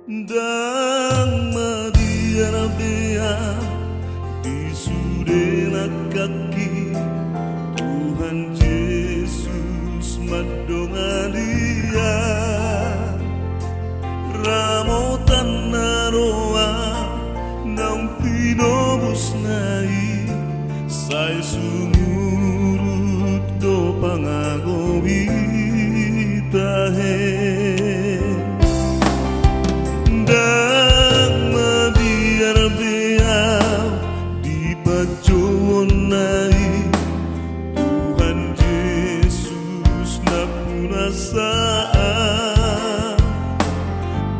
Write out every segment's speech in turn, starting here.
Dan biar di sudena kaki Tuhan Yesus madonga dia ramo tanaroa nang pinobus nai sai sumurut do pangagowi tahe Tuhan Yesus na punasaan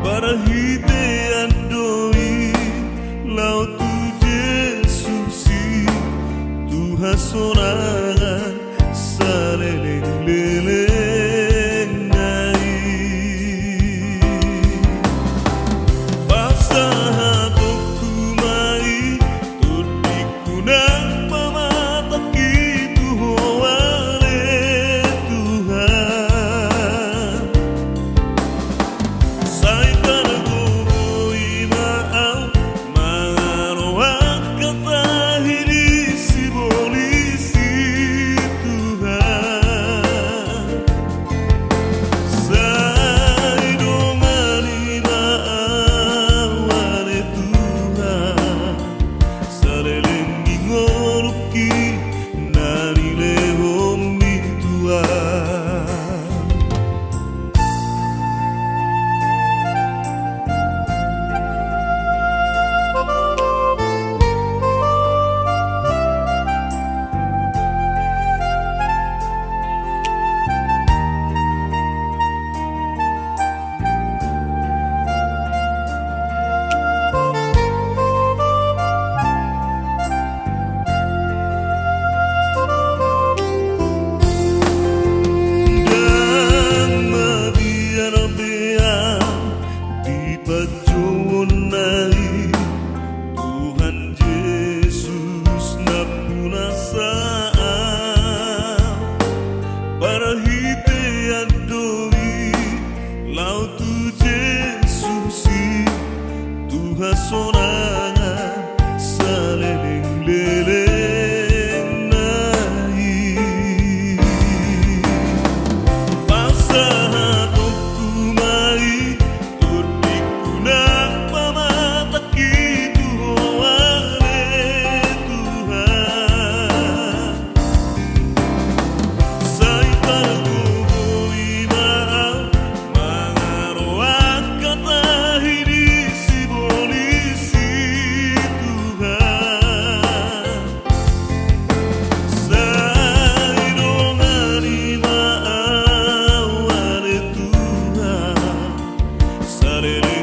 para hitean doi lau tu Yesusi Tuhan sorangan saleleng-leleng nai pasaha kumai tudikunang Tuhan Yesus na punasaan para hitean doi lau tu Yesusi Tuhan sorangan saleleng-leleng nai pasaha kumai tudikunang pamataki Saturday